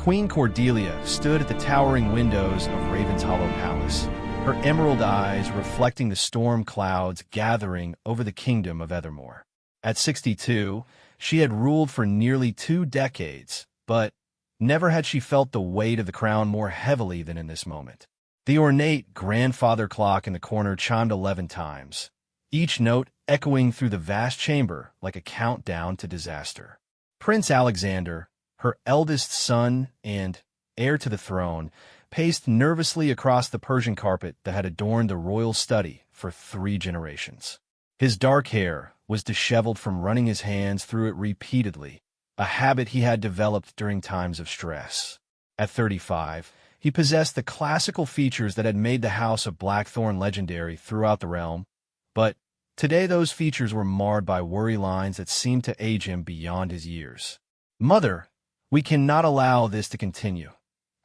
Queen Cordelia stood at the towering windows of Raven's Hollow Palace, her emerald eyes reflecting the storm clouds gathering over the kingdom of Ethermore. At 62, she had ruled for nearly 2 decades, but never had she felt the weight of the crown more heavily than in this moment. The ornate grandfather clock in the corner chimed 11 times, each note echoing through the vast chamber like a countdown to disaster. Prince Alexander, her eldest son and heir to the throne, paced nervously across the Persian carpet that had adorned the royal study for 3 generations. His dark hair was disheveled from running his hands through it repeatedly, a habit he had developed during times of stress. At 35, he possessed the classical features that had made the House of Blackthorn legendary throughout the realm, but today those features were marred by worry lines that seemed to age him beyond his years. "Mother, we cannot allow this to continue,"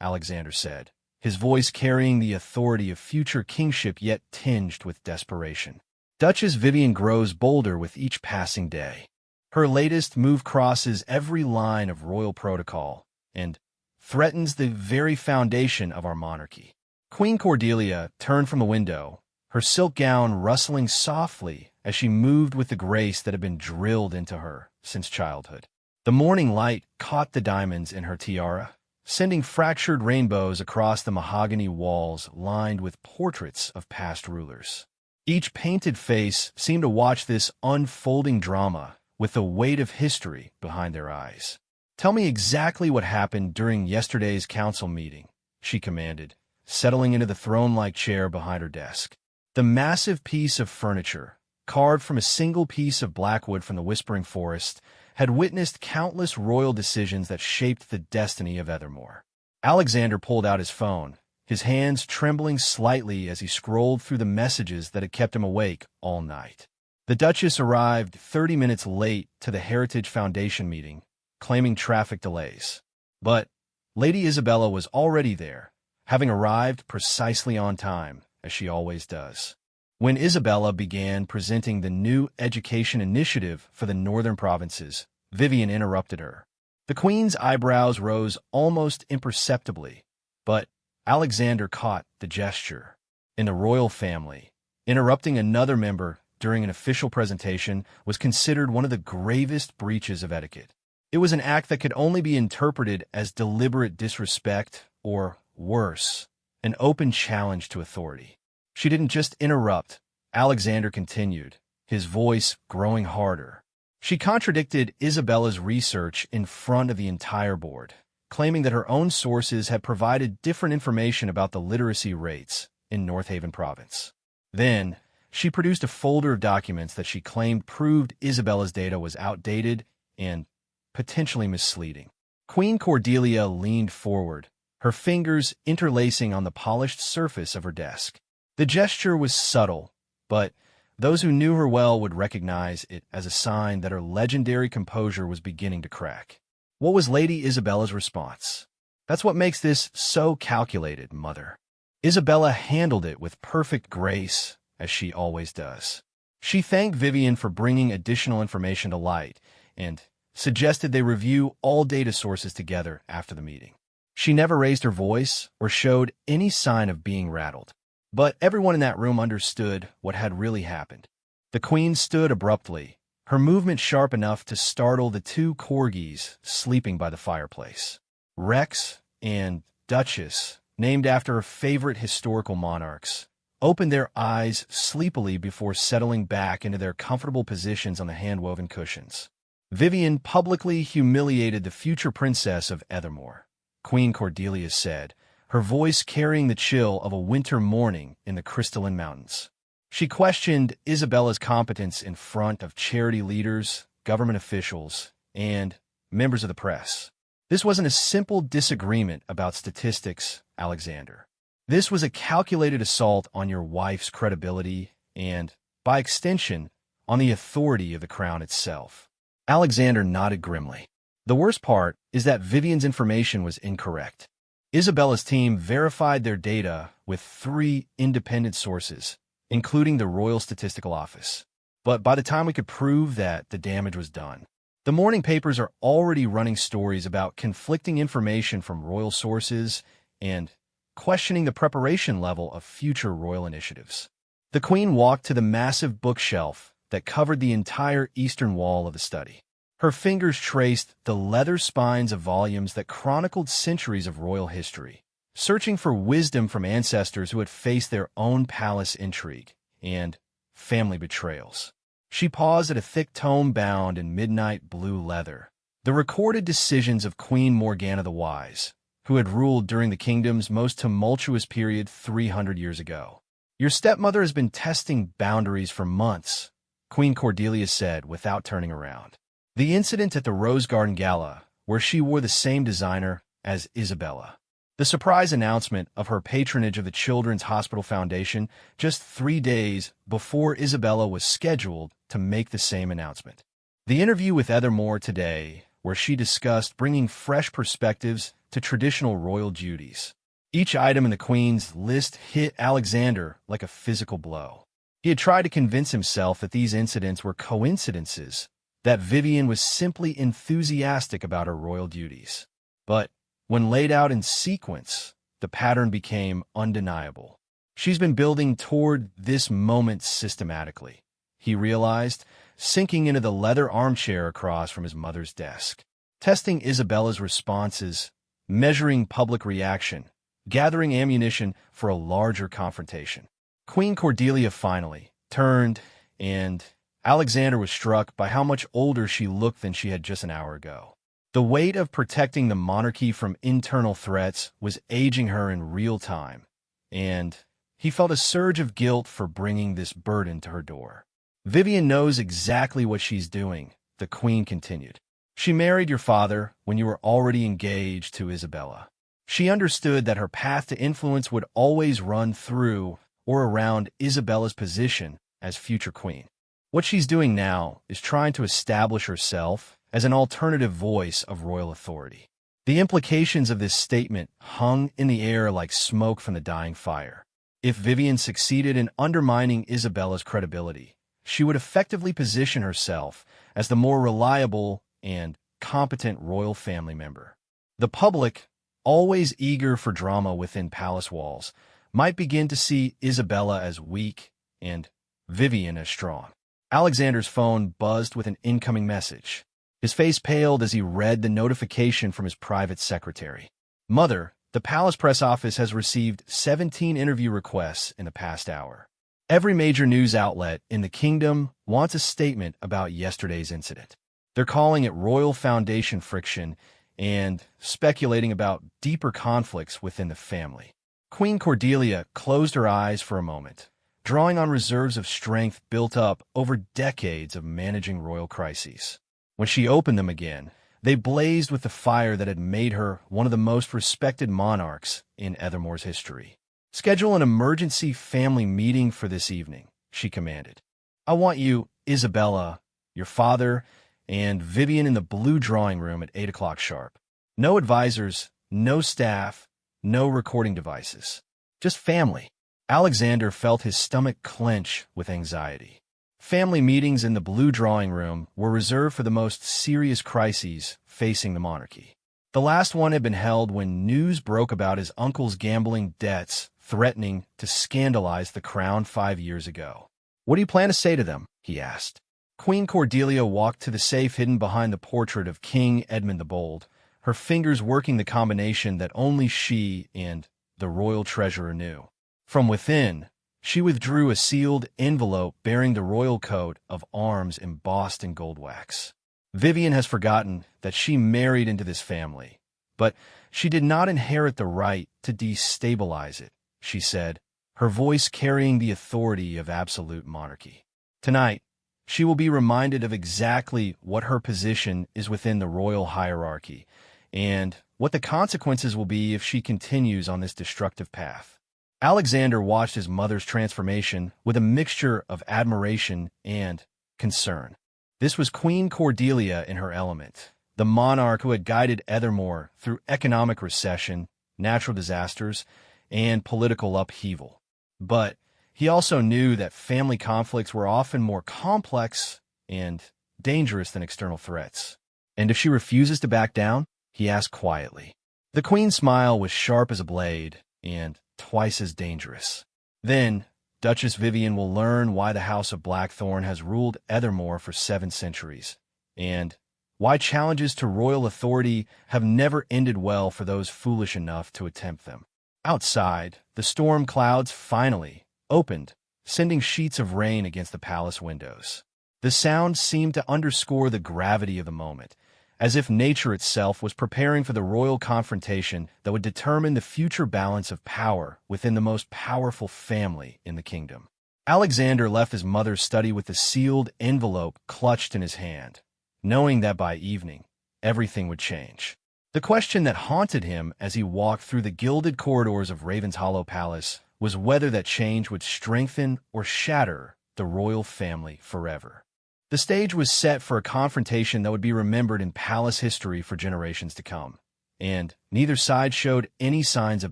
Alexander said, his voice carrying the authority of future kingship yet tinged with desperation. Duchess Vivian grows bolder with each passing day. Her latest move crosses every line of royal protocol and threatens the very foundation of our monarchy. Queen Cordelia turned from the window, her silk gown rustling softly as she moved with the grace that had been drilled into her since childhood. The morning light caught the diamonds in her tiara, sending fractured rainbows across the mahogany walls lined with portraits of past rulers. Each painted face seemed to watch this unfolding drama with the weight of history behind their eyes. "Tell me exactly what happened during yesterday's council meeting," she commanded, settling into the throne-like chair behind her desk. The massive piece of furniture, carved from a single piece of blackwood from the Whispering Forest, had witnessed countless royal decisions that shaped the destiny of Ethermore. Alexander pulled out his phone, his hands trembling slightly as he scrolled through the messages that had kept him awake all night. The Duchess arrived 30 minutes late to the Heritage Foundation meeting, claiming traffic delays. But Lady Isabella was already there, having arrived precisely on time, as she always does. When Isabella began presenting the new education initiative for the northern provinces, Vivian interrupted her. The Queen's eyebrows rose almost imperceptibly, but Alexander caught the gesture. In the royal family, interrupting another member during an official presentation was considered one of the gravest breaches of etiquette. It was an act that could only be interpreted as deliberate disrespect or, worse, an open challenge to authority. She didn't just interrupt, Alexander continued, his voice growing harder. She contradicted Isabella's research in front of the entire board, claiming that her own sources had provided different information about the literacy rates in North Haven Province. Then, she produced a folder of documents that she claimed proved Isabella's data was outdated and potentially misleading. Queen Cordelia leaned forward, her fingers interlacing on the polished surface of her desk. The gesture was subtle, but those who knew her well would recognize it as a sign that her legendary composure was beginning to crack. What was Lady Isabella's response? "That's what makes this so calculated, Mother." Isabella handled it with perfect grace, as she always does. She thanked Vivian for bringing additional information to light and suggested they review all data sources together after the meeting. She never raised her voice or showed any sign of being rattled. But everyone in that room understood what had really happened. The Queen stood abruptly, her movement sharp enough to startle the 2 corgis sleeping by the fireplace. Rex and Duchess, named after her favorite historical monarchs, opened their eyes sleepily before settling back into their comfortable positions on the hand-woven cushions. Vivian publicly humiliated the future princess of Ethermore, Queen Cordelia said, her voice carrying the chill of a winter morning in the crystalline mountains. She questioned Isabella's competence in front of charity leaders, government officials, and members of the press. "This wasn't a simple disagreement about statistics, Alexander. This was a calculated assault on your wife's credibility and, by extension, on the authority of the crown itself." Alexander nodded grimly. "The worst part is that Vivian's information was incorrect. Isabella's team verified their data with 3 independent sources, including the Royal Statistical Office. But by the time we could prove that, the damage was done. The morning papers are already running stories about conflicting information from royal sources and questioning the preparation level of future royal initiatives. The Queen walked to the massive bookshelf that covered the entire eastern wall of the study. Her fingers traced the leather spines of volumes that chronicled centuries of royal history, searching for wisdom from ancestors who had faced their own palace intrigue and family betrayals. She paused at a thick tome bound in midnight blue leather, the recorded decisions of Queen Morgana the Wise, who had ruled during the kingdom's most tumultuous period 300 years ago. "Your stepmother has been testing boundaries for months," Queen Cordelia said without turning around. The incident at the Rose Garden Gala, where she wore the same designer as Isabella. The surprise announcement of her patronage of the Children's Hospital Foundation just 3 days before Isabella was scheduled to make the same announcement. The interview with Ethermore today, where she discussed bringing fresh perspectives to traditional royal duties. Each item in the Queen's list hit Alexander like a physical blow. He had tried to convince himself that these incidents were coincidences, that Vivian was simply enthusiastic about her royal duties. But when laid out in sequence, the pattern became undeniable. She's been building toward this moment systematically, he realized, sinking into the leather armchair across from his mother's desk. Testing Isabella's responses, measuring public reaction, gathering ammunition for a larger confrontation. Queen Cordelia finally turned, and Alexander was struck by how much older she looked than she had just an hour ago. The weight of protecting the monarchy from internal threats was aging her in real time, and he felt a surge of guilt for bringing this burden to her door. "Vivian knows exactly what she's doing," the Queen continued. "She married your father when you were already engaged to Isabella. She understood that her path to influence would always run through or around Isabella's position as future queen. What she's doing now is trying to establish herself as an alternative voice of royal authority." The implications of this statement hung in the air like smoke from the dying fire. If Vivian succeeded in undermining Isabella's credibility, she would effectively position herself as the more reliable and competent royal family member. The public, always eager for drama within palace walls, might begin to see Isabella as weak and Vivian as strong. Alexander's phone buzzed with an incoming message. His face paled as he read the notification from his private secretary. "Mother, the palace press office has received 17 interview requests in the past hour. Every major news outlet in the kingdom wants a statement about yesterday's incident. They're calling it Royal Foundation friction and speculating about deeper conflicts within the family." Queen Cordelia closed her eyes for a moment, drawing on reserves of strength built up over decades of managing royal crises. When she opened them again, they blazed with the fire that had made her one of the most respected monarchs in Ethermore's history. "Schedule an emergency family meeting for this evening," she commanded. "I want you, Isabella, your father, and Vivian in the blue drawing room at 8 o'clock sharp. No advisors, no staff, no recording devices. Just family." Alexander felt his stomach clench with anxiety. Family meetings in the blue drawing room were reserved for the most serious crises facing the monarchy. The last one had been held when news broke about his uncle's gambling debts threatening to scandalize the crown 5 years ago. "What do you plan to say to them?" he asked. Queen Cordelia walked to the safe hidden behind the portrait of King Edmund the Bold, her fingers working the combination that only she and the royal treasurer knew. From within, she withdrew a sealed envelope bearing the royal coat of arms embossed in gold wax. "Vivian has forgotten that she married into this family, but she did not inherit the right to destabilize it," she said, her voice carrying the authority of absolute monarchy. "Tonight, she will be reminded of exactly what her position is within the royal hierarchy, and what the consequences will be if she continues on this destructive path." Alexander watched his mother's transformation with a mixture of admiration and concern. This was Queen Cordelia in her element, the monarch who had guided Ethermore through economic recession, natural disasters, and political upheaval. But he also knew that family conflicts were often more complex and dangerous than external threats. And if she refuses to back down, he asked quietly. The queen's smile was sharp as a blade and twice as dangerous. Then, Duchess Vivian will learn why the House of Blackthorn has ruled Ethermore for 7 centuries, and why challenges to royal authority have never ended well for those foolish enough to attempt them. Outside, the storm clouds finally opened, sending sheets of rain against the palace windows. The sound seemed to underscore the gravity of the moment, as if nature itself was preparing for the royal confrontation that would determine the future balance of power within the most powerful family in the kingdom. Alexander left his mother's study with the sealed envelope clutched in his hand, knowing that by evening, everything would change. The question that haunted him as he walked through the gilded corridors of Raven's Hollow Palace was whether that change would strengthen or shatter the royal family forever. The stage was set for a confrontation that would be remembered in palace history for generations to come, and neither side showed any signs of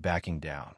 backing down.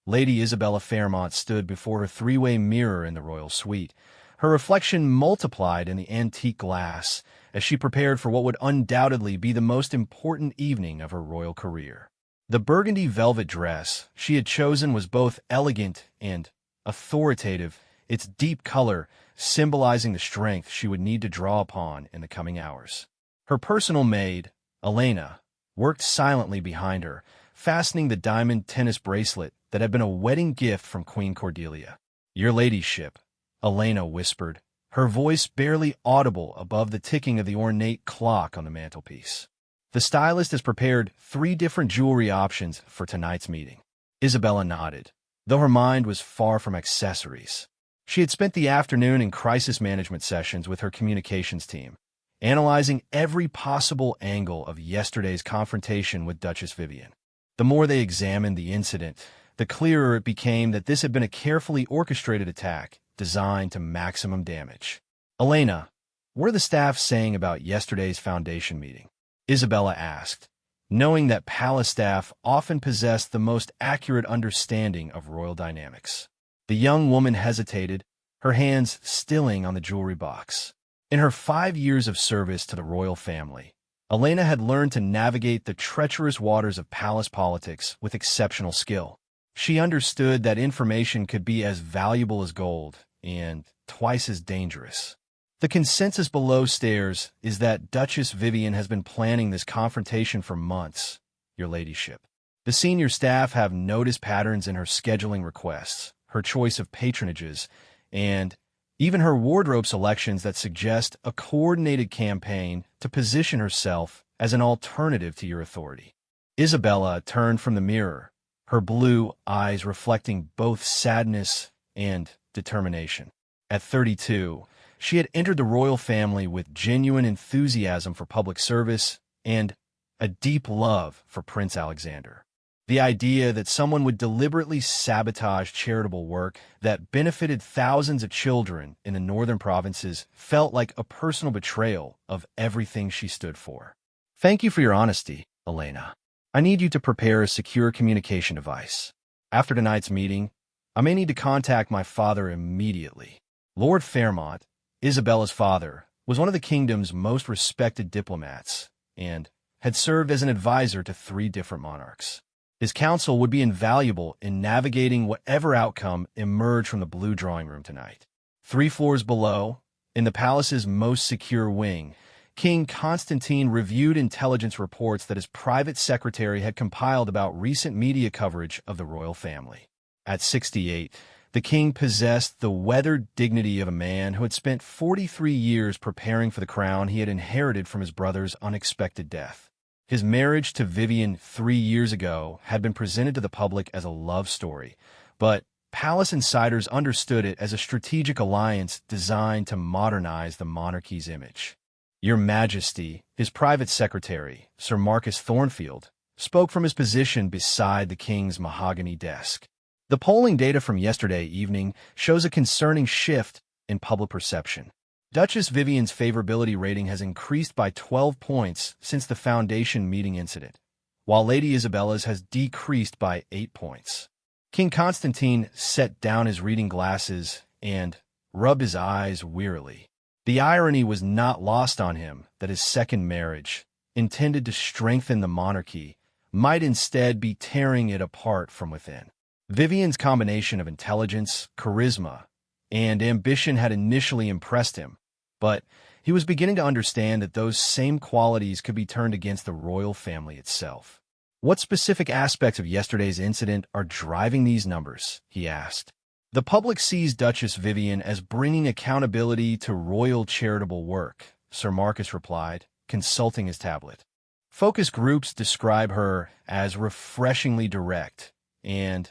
Lady Isabella Fairmont stood before her 3-way mirror in the royal suite. Her reflection multiplied in the antique glass as she prepared for what would undoubtedly be the most important evening of her royal career. The burgundy velvet dress she had chosen was both elegant and authoritative, its deep color symbolizing the strength she would need to draw upon in the coming hours. Her personal maid, Elena, worked silently behind her, fastening the diamond tennis bracelet that had been a wedding gift from Queen Cordelia. "Your ladyship," Elena whispered, her voice barely audible above the ticking of the ornate clock on the mantelpiece. "The stylist has prepared 3 different jewelry options for tonight's meeting." Isabella nodded, though her mind was far from accessories. She had spent the afternoon in crisis management sessions with her communications team, analyzing every possible angle of yesterday's confrontation with Duchess Vivian. The more they examined the incident, the clearer it became that this had been a carefully orchestrated attack designed to maximum damage. "Elena, what are the staff saying about yesterday's foundation meeting?" Isabella asked, knowing that palace staff often possessed the most accurate understanding of royal dynamics. The young woman hesitated, her hands stilling on the jewelry box. In her 5 years of service to the royal family, Elena had learned to navigate the treacherous waters of palace politics with exceptional skill. She understood that information could be as valuable as gold and twice as dangerous. The consensus below stairs is that Duchess Vivian has been planning this confrontation for months, your ladyship. The senior staff have noticed patterns in her scheduling requests, her choice of patronages, and even her wardrobe selections that suggest a coordinated campaign to position herself as an alternative to your authority. Isabella turned from the mirror, her blue eyes reflecting both sadness and determination. At 32, she had entered the royal family with genuine enthusiasm for public service and a deep love for Prince Alexander. The idea that someone would deliberately sabotage charitable work that benefited thousands of children in the northern provinces felt like a personal betrayal of everything she stood for. "Thank you for your honesty, Elena. I need you to prepare a secure communication device. After tonight's meeting, I may need to contact my father immediately." Lord Fairmont, Isabella's father, was one of the kingdom's most respected diplomats and had served as an advisor to 3 different monarchs. His counsel would be invaluable in navigating whatever outcome emerged from the blue drawing room tonight. 3 floors below, in the palace's most secure wing, King Constantine reviewed intelligence reports that his private secretary had compiled about recent media coverage of the royal family. At 68, the king possessed the weathered dignity of a man who had spent 43 years preparing for the crown he had inherited from his brother's unexpected death. His marriage to Vivian 3 years ago had been presented to the public as a love story, but palace insiders understood it as a strategic alliance designed to modernize the monarchy's image. "Your Majesty," his private secretary, Sir Marcus Thornfield, spoke from his position beside the king's mahogany desk. "The polling data from yesterday evening shows a concerning shift in public perception. Duchess Vivian's favorability rating has increased by 12 points since the foundation meeting incident, while Lady Isabella's has decreased by 8 points. King Constantine set down his reading glasses and rubbed his eyes wearily. The irony was not lost on him that his second marriage, intended to strengthen the monarchy, might instead be tearing it apart from within. Vivian's combination of intelligence, charisma, and ambition had initially impressed him, but he was beginning to understand that those same qualities could be turned against the royal family itself. "What specific aspects of yesterday's incident are driving these numbers?" he asked. "The public sees Duchess Vivian as bringing accountability to royal charitable work," Sir Marcus replied, consulting his tablet. "Focus groups describe her as refreshingly direct and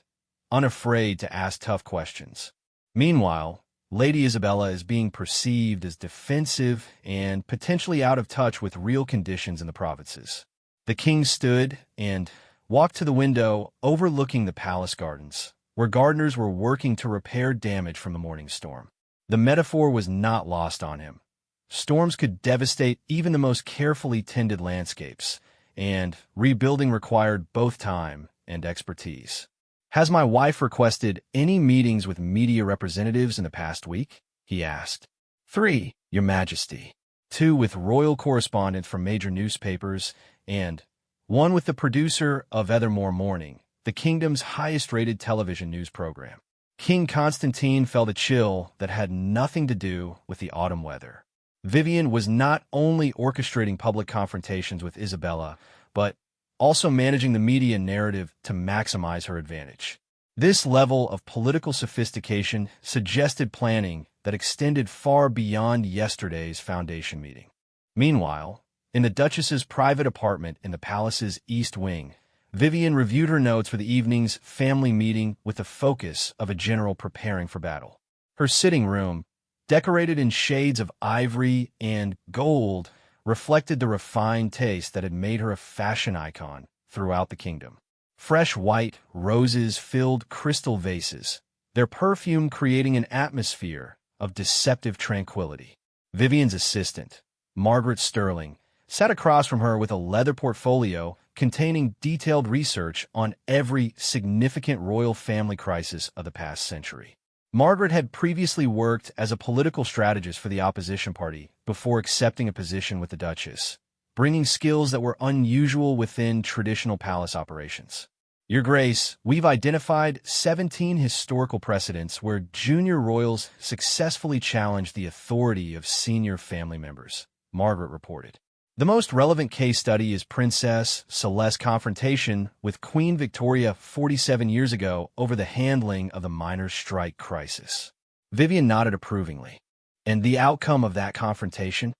unafraid to ask tough questions. Meanwhile, Lady Isabella is being perceived as defensive and potentially out of touch with real conditions in the provinces." The king stood and walked to the window overlooking the palace gardens, where gardeners were working to repair damage from the morning storm. The metaphor was not lost on him. Storms could devastate even the most carefully tended landscapes, and rebuilding required both time and expertise. "Has my wife requested any meetings with media representatives in the past week?" he asked. "3, Your Majesty. 2 with royal correspondents from major newspapers, and 1 with the producer of Ethermore Morning, the kingdom's highest-rated television news program." King Constantine felt a chill that had nothing to do with the autumn weather. Vivian was not only orchestrating public confrontations with Isabella, but also managing the media narrative to maximize her advantage. This level of political sophistication suggested planning that extended far beyond yesterday's foundation meeting. Meanwhile, in the Duchess's private apartment in the palace's East Wing, Vivian reviewed her notes for the evening's family meeting with the focus of a general preparing for battle. Her sitting room, decorated in shades of ivory and gold, reflected the refined taste that had made her a fashion icon throughout the kingdom. Fresh white roses filled crystal vases, their perfume creating an atmosphere of deceptive tranquility. Vivian's assistant, Margaret Sterling, sat across from her with a leather portfolio containing detailed research on every significant royal family crisis of the past century. Margaret had previously worked as a political strategist for the opposition party before accepting a position with the Duchess, bringing skills that were unusual within traditional palace operations. "Your Grace, we've identified 17 historical precedents where junior royals successfully challenged the authority of senior family members," Margaret reported. "The most relevant case study is Princess Celeste's confrontation with Queen Victoria 47 years ago over the handling of the miners' strike crisis." Vivian nodded approvingly. "And the outcome of that confrontation?"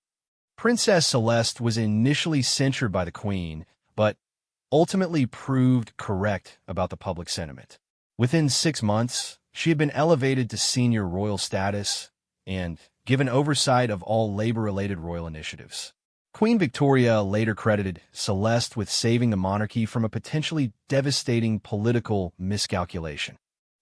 "Princess Celeste was initially censured by the Queen, but ultimately proved correct about the public sentiment. Within 6 months, she had been elevated to senior royal status and given oversight of all labor-related royal initiatives." Queen Victoria later credited Celeste with saving the monarchy from a potentially devastating political miscalculation.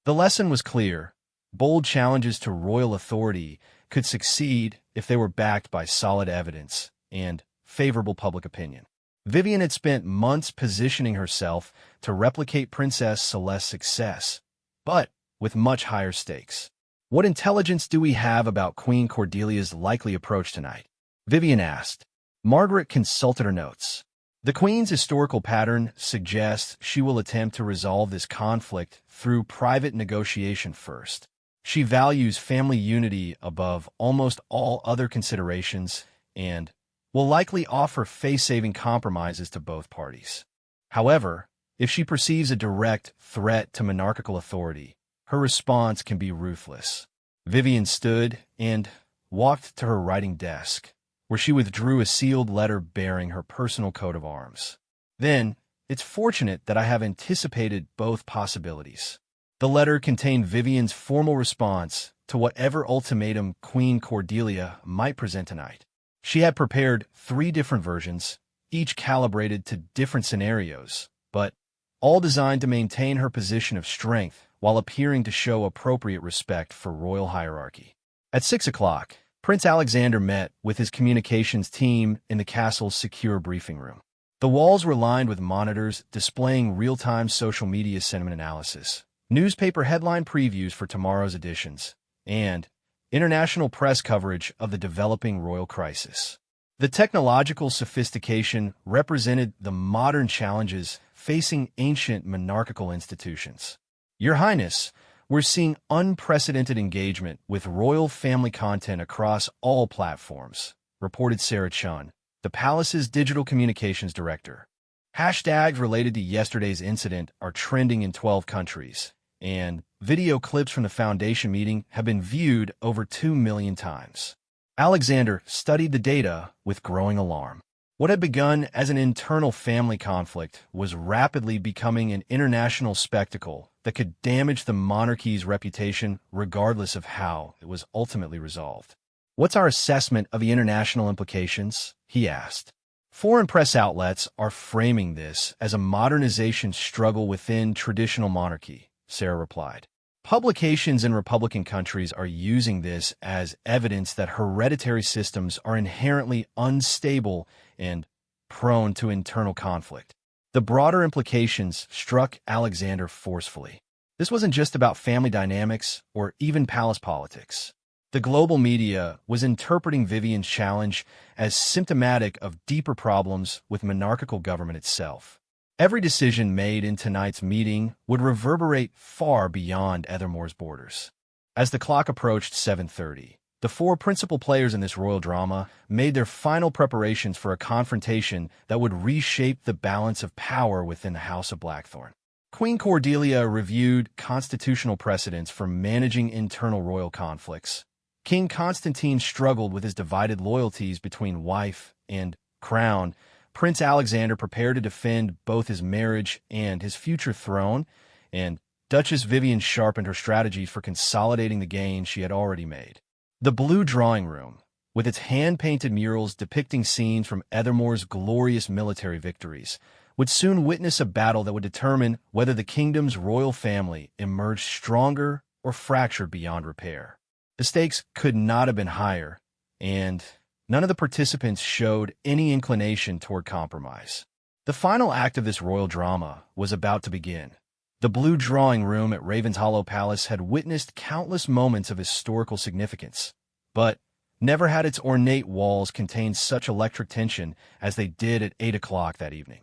The lesson was clear: bold challenges to royal authority could succeed if they were backed by solid evidence and favorable public opinion. Vivian had spent months positioning herself to replicate Princess Celeste's success, but with much higher stakes. "What intelligence do we have about Queen Cordelia's likely approach tonight?" Vivian asked. Margaret consulted her notes. "The Queen's historical pattern suggests she will attempt to resolve this conflict through private negotiation first. She values family unity above almost all other considerations and will likely offer face-saving compromises to both parties. However, if she perceives a direct threat to monarchical authority, her response can be ruthless." Vivian stood and walked to her writing desk, where she withdrew a sealed letter bearing her personal coat of arms. "Then, it's fortunate that I have anticipated both possibilities." The letter contained Vivian's formal response to whatever ultimatum Queen Cordelia might present tonight. She had prepared 3 different versions, each calibrated to different scenarios, but all designed to maintain her position of strength while appearing to show appropriate respect for royal hierarchy. At 6 o'clock, Prince Alexander met with his communications team in the castle's secure briefing room. The walls were lined with monitors displaying real-time social media sentiment analysis, newspaper headline previews for tomorrow's editions, and international press coverage of the developing royal crisis. The technological sophistication represented the modern challenges facing ancient monarchical institutions. Your Highness, we're seeing unprecedented engagement with royal family content across all platforms, reported Sarah Chun, the palace's digital communications director. Hashtags related to yesterday's incident are trending in 12 countries, and video clips from the Foundation meeting have been viewed over 2 million times. Alexander studied the data with growing alarm. What had begun as an internal family conflict was rapidly becoming an international spectacle that could damage the monarchy's reputation regardless of how it was ultimately resolved. "What's our assessment of the international implications?" he asked. Foreign press outlets are framing this as a modernization struggle within traditional monarchy, Sarah replied. Publications in Republican countries are using this as evidence that hereditary systems are inherently unstable and prone to internal conflict. The broader implications struck Alexander forcefully. This wasn't just about family dynamics or even palace politics. The global media was interpreting Vivian's challenge as symptomatic of deeper problems with monarchical government itself. Every decision made in tonight's meeting would reverberate far beyond Ethermore's borders. As the clock approached 7:30, the four principal players in this royal drama made their final preparations for a confrontation that would reshape the balance of power within the House of Blackthorn. Queen Cordelia reviewed constitutional precedents for managing internal royal conflicts. King Constantine struggled with his divided loyalties between wife and crown. Prince Alexander prepared to defend both his marriage and his future throne, and Duchess Vivian sharpened her strategies for consolidating the gains she had already made. The Blue Drawing Room, with its hand-painted murals depicting scenes from Ethermore's glorious military victories, would soon witness a battle that would determine whether the kingdom's royal family emerged stronger or fractured beyond repair. The stakes could not have been higher, and none of the participants showed any inclination toward compromise. The final act of this royal drama was about to begin. The Blue Drawing Room at Ravenshollow Palace had witnessed countless moments of historical significance, but never had its ornate walls contained such electric tension as they did at 8 o'clock that evening.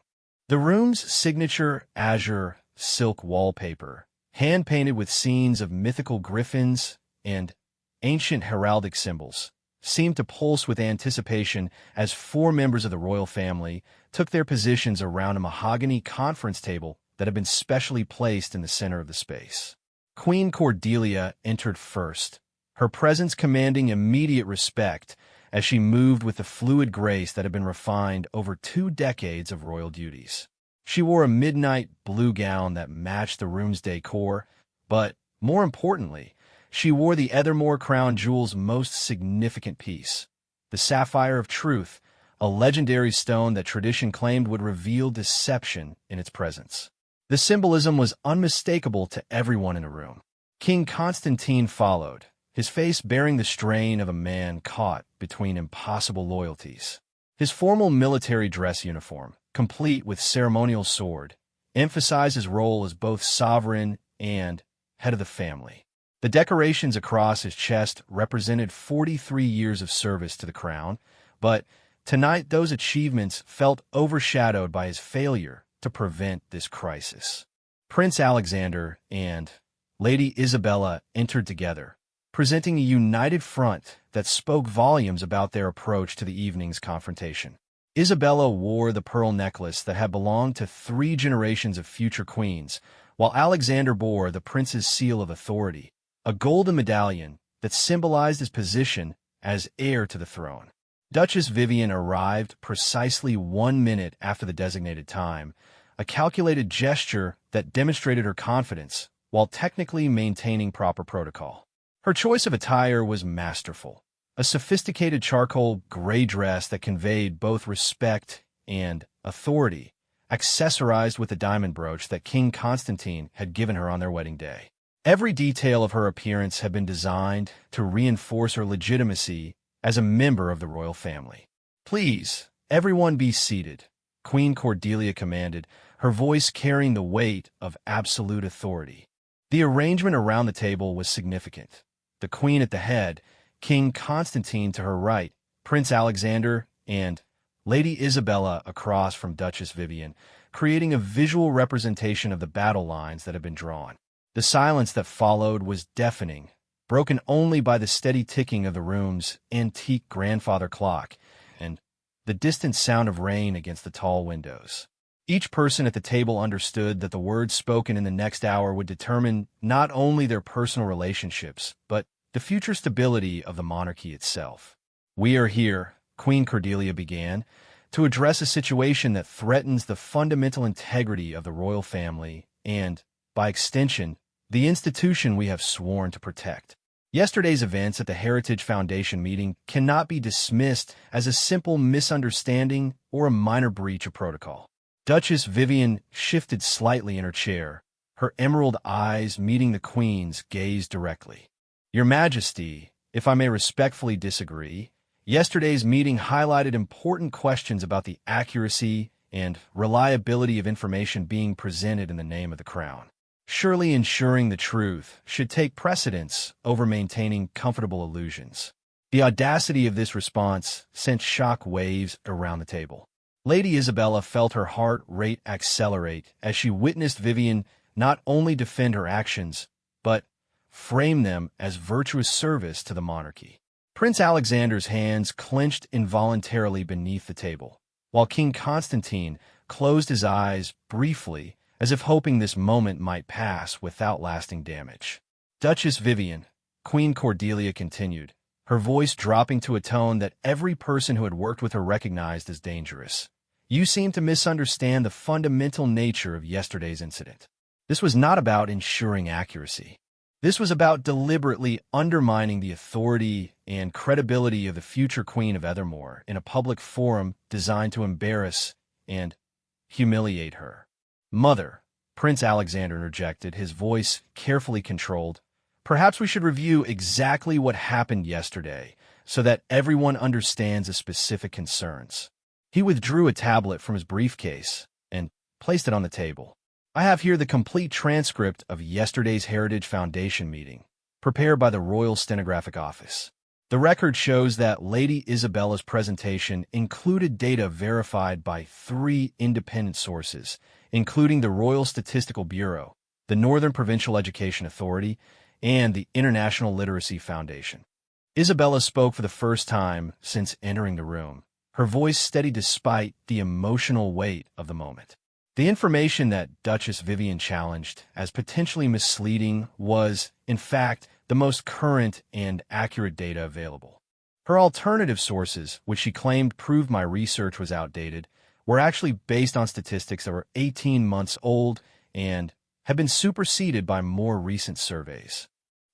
The room's signature azure silk wallpaper, hand-painted with scenes of mythical griffins and ancient heraldic symbols, seemed to pulse with anticipation as four members of the royal family took their positions around a mahogany conference table that had been specially placed in the center of the space. Queen Cordelia entered first, her presence commanding immediate respect as she moved with the fluid grace that had been refined over 2 decades of royal duties. She wore a midnight blue gown that matched the room's decor, but more importantly, she wore the Ethermore crown jewel's most significant piece, the Sapphire of Truth, a legendary stone that tradition claimed would reveal deception in its presence. The symbolism was unmistakable to everyone in the room. King Constantine followed, his face bearing the strain of a man caught between impossible loyalties. His formal military dress uniform, complete with ceremonial sword, emphasized his role as both sovereign and head of the family. The decorations across his chest represented 43 years of service to the crown, but tonight those achievements felt overshadowed by his failure to prevent this crisis. Prince Alexander and Lady Isabella entered together, presenting a united front that spoke volumes about their approach to the evening's confrontation. Isabella wore the pearl necklace that had belonged to 3 generations of future queens, while Alexander bore the prince's seal of authority, a golden medallion that symbolized his position as heir to the throne. Duchess Vivian arrived precisely 1 minute after the designated time, a calculated gesture that demonstrated her confidence while technically maintaining proper protocol. Her choice of attire was masterful, a sophisticated charcoal gray dress that conveyed both respect and authority, accessorized with the diamond brooch that King Constantine had given her on their wedding day. Every detail of her appearance had been designed to reinforce her legitimacy as a member of the royal family. "Please, everyone be seated," Queen Cordelia commanded, her voice carrying the weight of absolute authority. The arrangement around the table was significant. the Queen at the head, King Constantine to her right, Prince Alexander, and Lady Isabella across from Duchess Vivian, creating a visual representation of the battle lines that had been drawn. The silence that followed was deafening, broken only by the steady ticking of the room's antique grandfather clock and the distant sound of rain against the tall windows. Each person at the table understood that the words spoken in the next hour would determine not only their personal relationships, but the future stability of the monarchy itself. "We are here," Queen Cordelia began, "to address a situation that threatens the fundamental integrity of the royal family and, by extension, the institution we have sworn to protect. Yesterday's events at the Heritage Foundation meeting cannot be dismissed as a simple misunderstanding or a minor breach of protocol." Duchess Vivian shifted slightly in her chair, her emerald eyes meeting the Queen's gaze directly. "Your Majesty, if I may respectfully disagree, yesterday's meeting highlighted important questions about the accuracy and reliability of information being presented in the name of the Crown. Surely ensuring the truth should take precedence over maintaining comfortable illusions." The audacity of this response sent shock waves around the table. Lady Isabella felt her heart rate accelerate as she witnessed Vivian not only defend her actions, but frame them as virtuous service to the monarchy. Prince Alexander's hands clenched involuntarily beneath the table, while King Constantine closed his eyes briefly as if hoping this moment might pass without lasting damage. "Duchess Vivian," Queen Cordelia continued, her voice dropping to a tone that every person who had worked with her recognized as dangerous. "You seem to misunderstand the fundamental nature of yesterday's incident. This was not about ensuring accuracy. This was about deliberately undermining the authority and credibility of the future Queen of Ethermore in a public forum designed to embarrass and humiliate her." "Mother," Prince Alexander interjected, his voice carefully controlled, "perhaps we should review exactly what happened yesterday so that everyone understands the specific concerns." He withdrew a tablet from his briefcase and placed it on the table. "I have here the complete transcript of yesterday's Heritage Foundation meeting, prepared by the Royal Stenographic Office. The record shows that Lady Isabella's presentation included data verified by 3 independent sources, including the Royal Statistical Bureau, the Northern Provincial Education Authority, and the International Literacy Foundation." Isabella spoke for the first time since entering the room, her voice steady despite the emotional weight of the moment. The information that Duchess Vivian challenged as potentially misleading was, in fact, the most current and accurate data available. Her alternative sources, which she claimed proved my research was outdated, were actually based on statistics that were 18 months old and have been superseded by more recent surveys.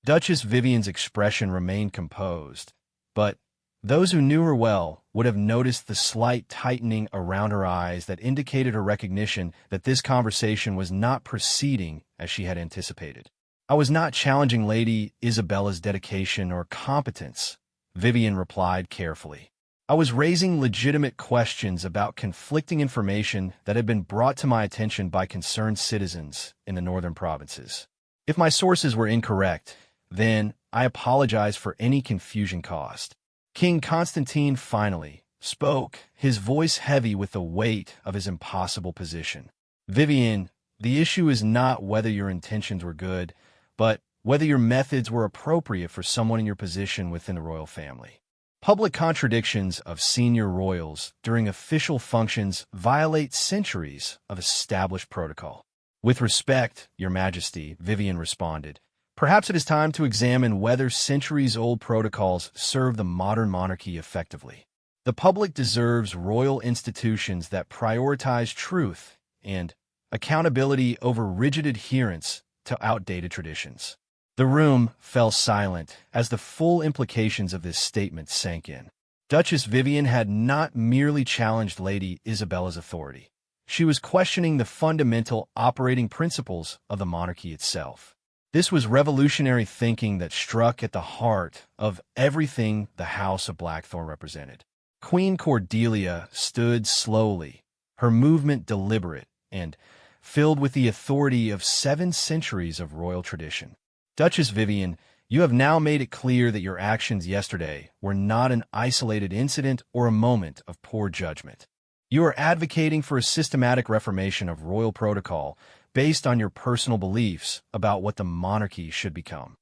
Duchess Vivian's expression remained composed, but those who knew her well would have noticed the slight tightening around her eyes that indicated her recognition that this conversation was not proceeding as she had anticipated. "I was not challenging Lady Isabella's dedication or competence," Vivian replied carefully. "I was raising legitimate questions about conflicting information that had been brought to my attention by concerned citizens in the northern provinces. If my sources were incorrect, then I apologize for any confusion caused." King Constantine finally spoke, his voice heavy with the weight of his impossible position. "Vivian, the issue is not whether your intentions were good, but whether your methods were appropriate for someone in your position within the royal family. Public contradictions of senior royals during official functions violate centuries of established protocol." "With respect, Your Majesty," Vivian responded, "perhaps it is time to examine whether centuries-old protocols serve the modern monarchy effectively. The public deserves royal institutions that prioritize truth and accountability over rigid adherence to outdated traditions." The room fell silent as the full implications of this statement sank in. Duchess Vivian had not merely challenged Lady Isabella's authority. She was questioning the fundamental operating principles of the monarchy itself. This was revolutionary thinking that struck at the heart of everything the House of Blackthorn represented. Queen Cordelia stood slowly, her movement deliberate and filled with the authority of 7 centuries of royal tradition. "Duchess Vivian, You have now made it clear that your actions yesterday were not an isolated incident or a moment of poor judgment. You are advocating for a systematic reformation of royal protocol based on your personal beliefs about what the monarchy should become.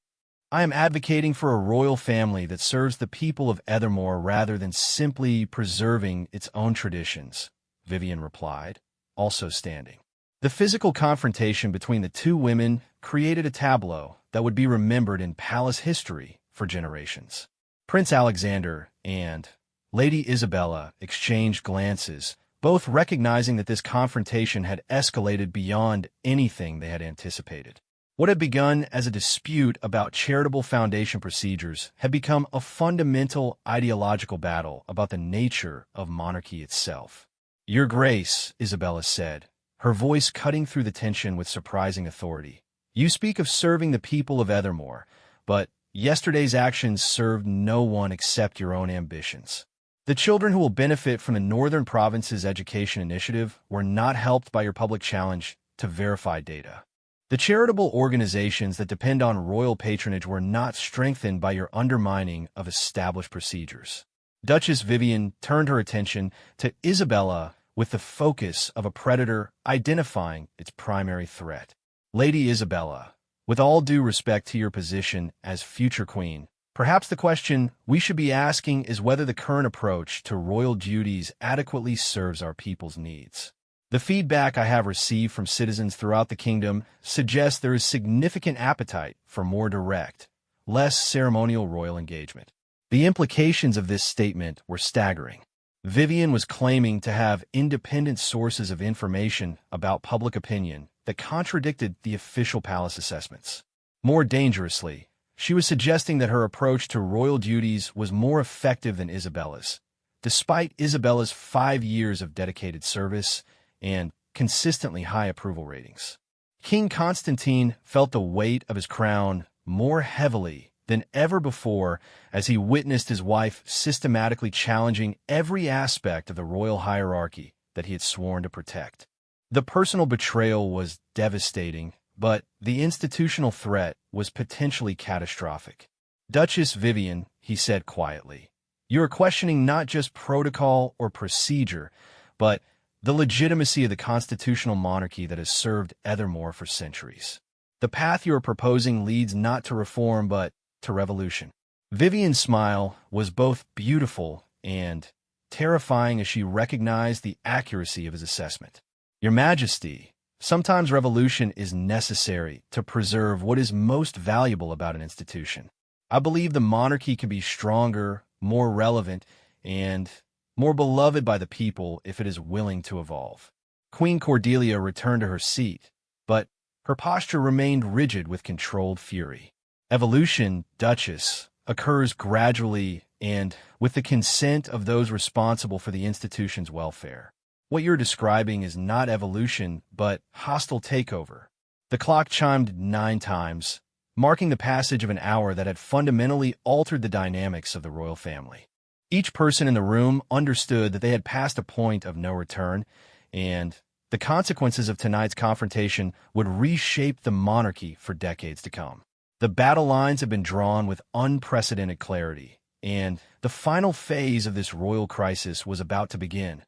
I am advocating for a royal family that serves the people of Ethermore rather than simply preserving its own traditions, Vivian replied, also standing. The physical confrontation between the two women created a tableau that would be remembered in palace history for generations. Prince Alexander and Lady Isabella exchanged glances, both recognizing that this confrontation had escalated beyond anything they had anticipated. What had begun as a dispute about charitable foundation procedures had become a fundamental ideological battle about the nature of monarchy itself. "Your Grace," Isabella said, her voice cutting through the tension with surprising authority. "You speak of serving the people of Ethermore, but yesterday's actions served no one except your own ambitions. The children who will benefit from the Northern Province's education initiative were not helped by your public challenge to verify data. The charitable organizations that depend on royal patronage were not strengthened by your undermining of established procedures." Duchess Vivian turned her attention to Isabella with the focus of a predator identifying its primary threat. "Lady Isabella, with all due respect to your position as future queen, perhaps the question we should be asking is whether the current approach to royal duties adequately serves our people's needs. The feedback I have received from citizens throughout the kingdom suggests there is significant appetite for more direct, less ceremonial royal engagement." The implications of this statement were staggering. Vivian was claiming to have independent sources of information about public opinion that contradicted the official palace assessments. More dangerously, she was suggesting that her approach to royal duties was more effective than Isabella's, despite Isabella's 5 years of dedicated service and consistently high approval ratings. King Constantine felt the weight of his crown more heavily than ever before as he witnessed his wife systematically challenging every aspect of the royal hierarchy that he had sworn to protect. The personal betrayal was devastating, but the institutional threat was potentially catastrophic. "Duchess Vivian," he said quietly, "you are questioning not just protocol or procedure, but the legitimacy of the constitutional monarchy that has served Ethermore for centuries. The path you are proposing leads not to reform but to revolution." Vivian's smile was both beautiful and terrifying as she recognized the accuracy of his assessment. "Your Majesty, sometimes revolution is necessary to preserve what is most valuable about an institution. I believe the monarchy can be stronger, more relevant, and more beloved by the people if it is willing to evolve." Queen Cordelia returned to her seat, but her posture remained rigid with controlled fury. "Evolution, Duchess, occurs gradually and with the consent of those responsible for the institution's welfare. What you're describing is not evolution, but hostile takeover." The clock chimed 9 times, marking the passage of an hour that had fundamentally altered the dynamics of the royal family. Each person in the room understood that they had passed a point of no return, and the consequences of tonight's confrontation would reshape the monarchy for decades to come. The battle lines had been drawn with unprecedented clarity, and the final phase of this royal crisis was about to begin.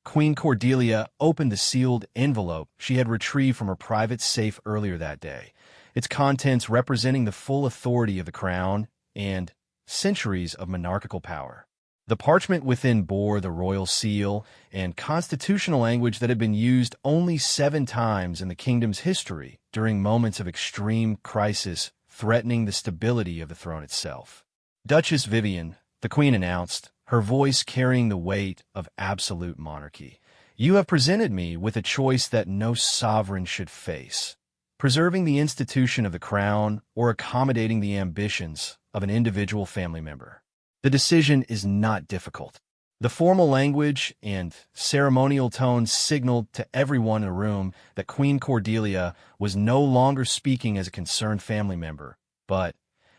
Queen Cordelia opened the sealed envelope she had retrieved from her private safe earlier that day, its contents representing the full authority of the crown and centuries of monarchical power. The parchment within bore the royal seal and constitutional language that had been used only 7 times in the kingdom's history during moments of extreme crisis threatening the stability of the throne itself. "Duchess Vivian," the queen announced, her voice carrying the weight of absolute monarchy, "you have presented me with a choice that no sovereign should face: preserving the institution of the crown or accommodating the ambitions of an individual family member. The decision is not difficult." The formal language and ceremonial tones signaled to everyone in the room that Queen Cordelia was no longer speaking as a concerned family member, but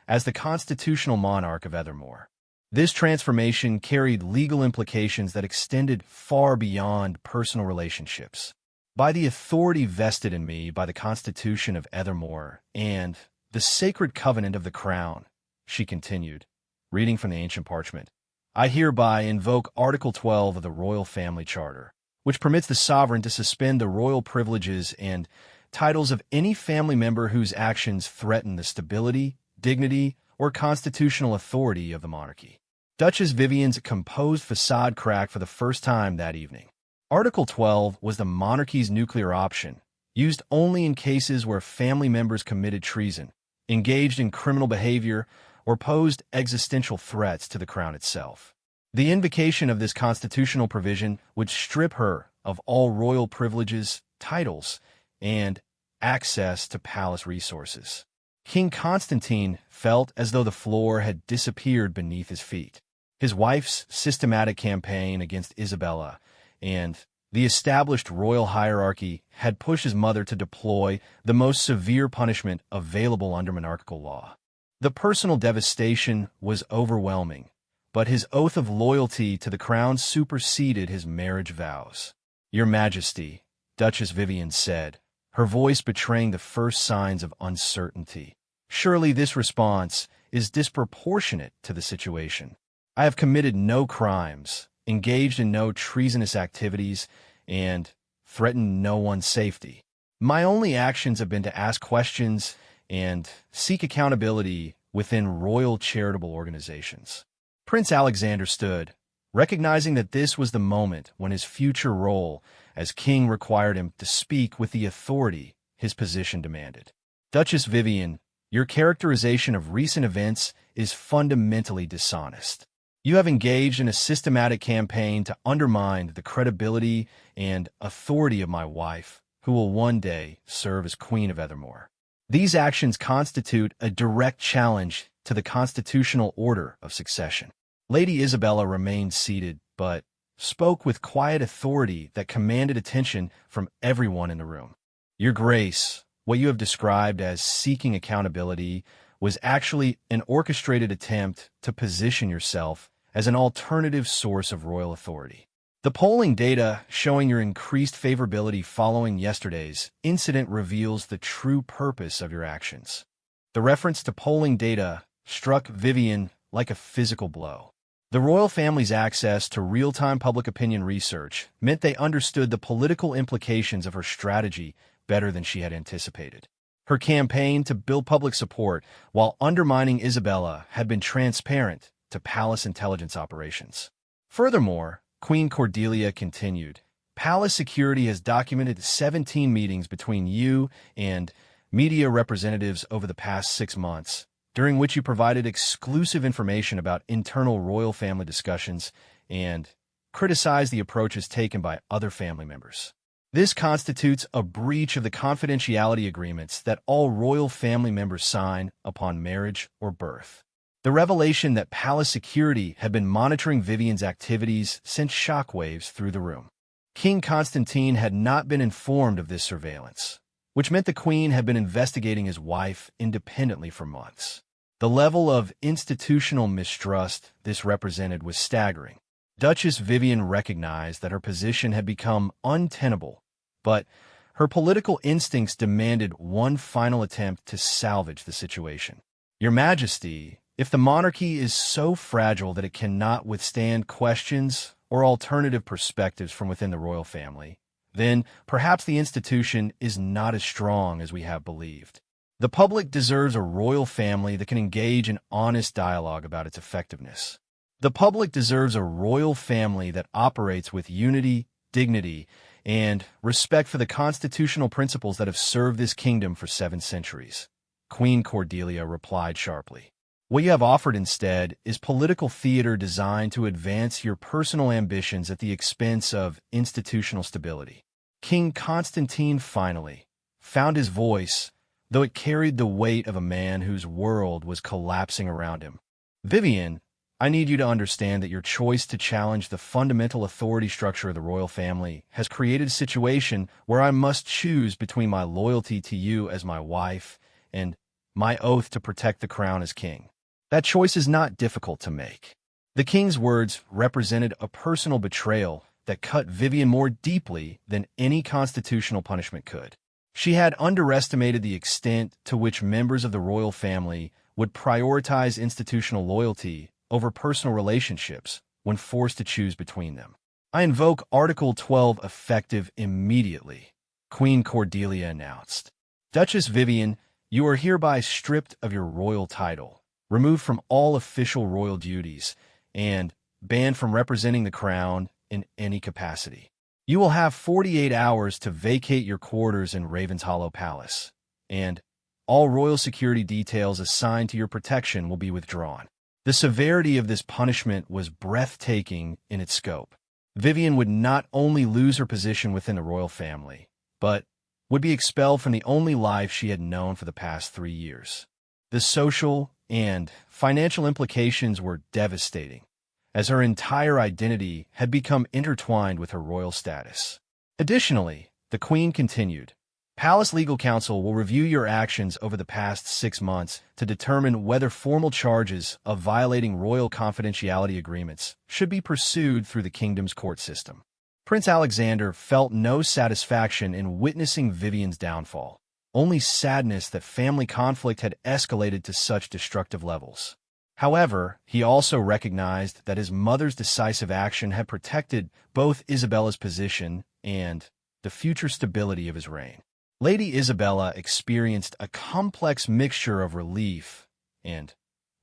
as the constitutional monarch of Ethermore. This transformation carried legal implications that extended far beyond personal relationships. "By the authority vested in me by the Constitution of Ethermore and The sacred covenant of the crown, she continued, reading from the ancient parchment. I hereby invoke Article 12 of the Royal Family Charter, which permits the sovereign to suspend the royal privileges and titles of any family member whose actions threaten the stability, dignity, or constitutional authority of the monarchy. Duchess Vivian's composed facade cracked for the first time that evening. Article 12 was the monarchy's nuclear option, used only in cases where family members committed treason, engaged in criminal behavior, or posed existential threats to the crown itself. The invocation of this constitutional provision would strip her of all royal privileges, titles, and access to palace resources. King Constantine felt as though the floor had disappeared beneath his feet. His wife's systematic campaign against Isabella and the established royal hierarchy had pushed his mother to deploy the most severe punishment available under monarchical law. The personal devastation was overwhelming, but his oath of loyalty to the crown superseded his marriage vows. Your Majesty, Duchess Vivian said, her voice betraying the first signs of uncertainty. Surely this response is disproportionate to the situation. I have committed no crimes, engaged in no treasonous activities, and threatened no one's safety. My only actions have been to ask questions and seek accountability within royal charitable organizations. Prince Alexander stood, recognizing that this was the moment when his future role as king required him to speak with the authority his position demanded. Duchess Vivian, your characterization of recent events is fundamentally dishonest. You have engaged in a systematic campaign to undermine the credibility and authority of my wife, who will one day serve as Queen of Ethermore. These actions constitute a direct challenge to the constitutional order of succession. Lady Isabella remained seated, but spoke with quiet authority that commanded attention from everyone in the room. Your Grace, what you have described as seeking accountability was actually an orchestrated attempt to position yourself as an alternative source of royal authority. The polling data showing your increased favorability following yesterday's incident reveals the true purpose of your actions. The reference to polling data struck Vivian like a physical blow. The royal family's access to real-time public opinion research meant they understood the political implications of her strategy better than she had anticipated. Her campaign to build public support while undermining Isabella had been transparent to palace intelligence operations. Furthermore, Queen Cordelia continued, Palace security has documented 17 meetings between you and media representatives over the past 6 months, during which you provided exclusive information about internal royal family discussions and criticized the approaches taken by other family members. This constitutes a breach of the confidentiality agreements that all royal family members sign upon marriage or birth. The revelation that palace security had been monitoring Vivian's activities sent shockwaves through the room. King Constantine had not been informed of this surveillance, which meant the Queen had been investigating his wife independently for months. The level of institutional mistrust this represented was staggering. Duchess Vivian recognized that her position had become untenable, but her political instincts demanded one final attempt to salvage the situation. Your Majesty, if the monarchy is so fragile that it cannot withstand questions or alternative perspectives from within the royal family, then perhaps the institution is not as strong as we have believed. The public deserves a royal family that can engage in honest dialogue about its effectiveness. The public deserves a royal family that operates with unity, dignity, and respect for the constitutional principles that have served this kingdom for 7 centuries. Queen Cordelia replied sharply. What you have offered instead is political theater designed to advance your personal ambitions at the expense of institutional stability. King Constantine finally found his voice, though it carried the weight of a man whose world was collapsing around him. Vivian, I need you to understand that your choice to challenge the fundamental authority structure of the royal family has created a situation where I must choose between my loyalty to you as my wife and my oath to protect the crown as king. That choice is not difficult to make. The king's words represented a personal betrayal that cut Vivian more deeply than any constitutional punishment could. She had underestimated the extent to which members of the royal family would prioritize institutional loyalty over personal relationships when forced to choose between them. "I invoke Article 12 effective immediately," Queen Cordelia announced. "Duchess Vivian, you are hereby stripped of your royal title, removed from all official royal duties, and banned from representing the crown in any capacity. You will have 48 hours to vacate your quarters in Ravenshollow Palace, and all royal security details assigned to your protection will be withdrawn." The severity of this punishment was breathtaking in its scope. Vivian would not only lose her position within the royal family, but would be expelled from the only life she had known for the past 3 years. The social and financial implications were devastating, as her entire identity had become intertwined with her royal status. Additionally, the Queen continued, "Palace Legal Counsel will review your actions over the past 6 months to determine whether formal charges of violating royal confidentiality agreements should be pursued through the kingdom's court system." Prince Alexander felt no satisfaction in witnessing Vivian's downfall, only sadness that family conflict had escalated to such destructive levels. However, he also recognized that his mother's decisive action had protected both Isabella's position and the future stability of his reign. Lady Isabella experienced a complex mixture of relief and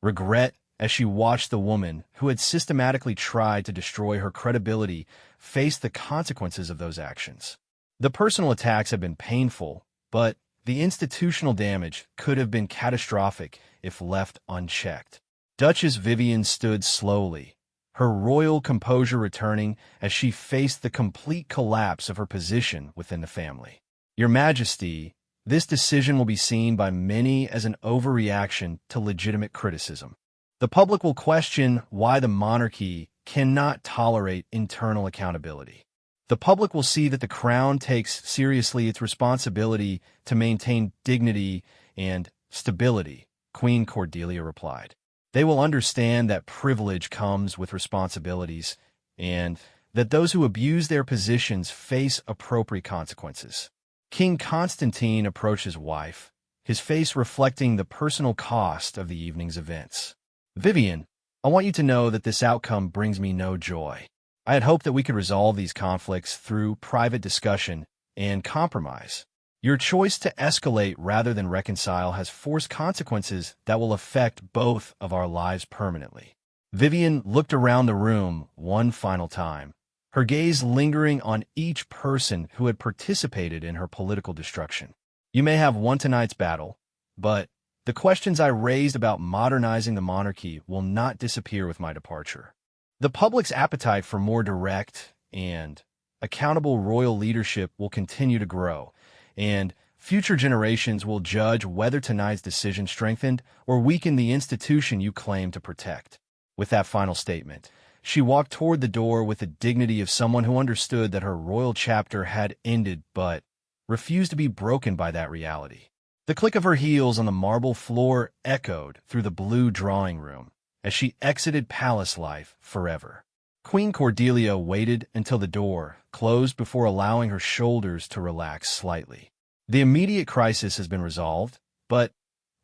regret as she watched the woman who had systematically tried to destroy her credibility face the consequences of those actions. The personal attacks had been painful, but the institutional damage could have been catastrophic if left unchecked. Duchess Vivian stood slowly, her royal composure returning as she faced the complete collapse of her position within the family. "Your Majesty, this decision will be seen by many as an overreaction to legitimate criticism. The public will question why the monarchy cannot tolerate internal accountability. The public will see that the crown takes seriously its responsibility to maintain dignity and stability," Queen Cordelia replied. "They will understand that privilege comes with responsibilities, and that those who abuse their positions face appropriate consequences." King Constantine approached his wife, his face reflecting the personal cost of the evening's events. "Vivian, I want you to know that this outcome brings me no joy. I had hoped that we could resolve these conflicts through private discussion and compromise. Your choice to escalate rather than reconcile has forced consequences that will affect both of our lives permanently." Vivian looked around the room one final time, her gaze lingering on each person who had participated in her political destruction. "You may have won tonight's battle, but the questions I raised about modernizing the monarchy will not disappear with my departure. The public's appetite for more direct and accountable royal leadership will continue to grow, and future generations will judge whether tonight's decision strengthened or weakened the institution you claim to protect." With that final statement, she walked toward the door with the dignity of someone who understood that her royal chapter had ended but refused to be broken by that reality. The click of her heels on the marble floor echoed through the blue drawing room as she exited palace life forever. Queen Cordelia waited until the door closed before allowing her shoulders to relax slightly. The immediate crisis has been resolved, but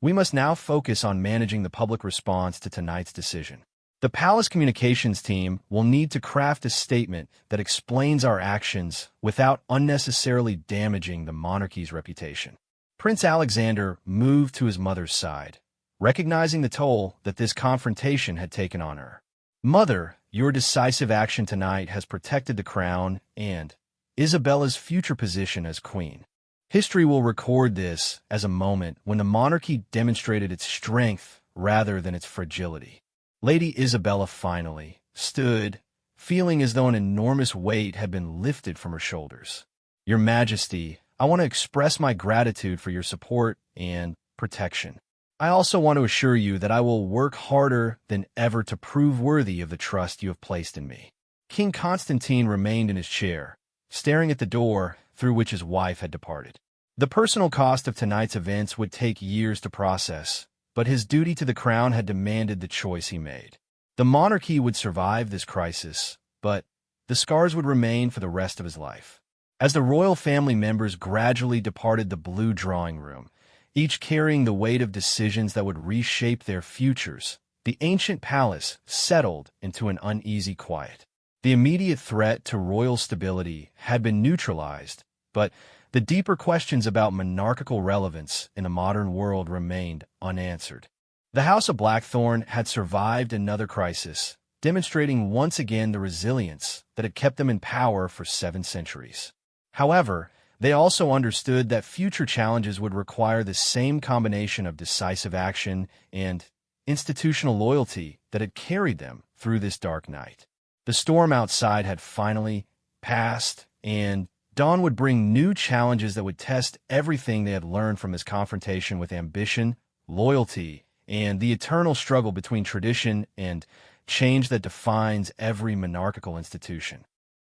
we must now focus on managing the public response to tonight's decision. The palace communications team will need to craft a statement that explains our actions without unnecessarily damaging the monarchy's reputation. Prince Alexander moved to his mother's side, recognizing the toll that this confrontation had taken on her. "Mother, your decisive action tonight has protected the crown and Isabella's future position as queen. History will record this as a moment when the monarchy demonstrated its strength rather than its fragility." Lady Isabella finally stood, feeling as though an enormous weight had been lifted from her shoulders. "Your Majesty, I want to express my gratitude for your support and protection. I also want to assure you that I will work harder than ever to prove worthy of the trust you have placed in me." King Constantine remained in his chair, staring at the door through which his wife had departed. The personal cost of tonight's events would take years to process, but his duty to the crown had demanded the choice he made. The monarchy would survive this crisis, but the scars would remain for the rest of his life. As the royal family members gradually departed the blue drawing room, each carrying the weight of decisions that would reshape their futures, the ancient palace settled into an uneasy quiet. The immediate threat to royal stability had been neutralized, but the deeper questions about monarchical relevance in the modern world remained unanswered. The House of Blackthorn had survived another crisis, demonstrating once again the resilience that had kept them in power for 7 centuries. However, they also understood that future challenges would require the same combination of decisive action and institutional loyalty that had carried them through this dark night. The storm outside had finally passed, and dawn would bring new challenges that would test everything they had learned from this confrontation with ambition, loyalty, and the eternal struggle between tradition and change that defines every monarchical institution.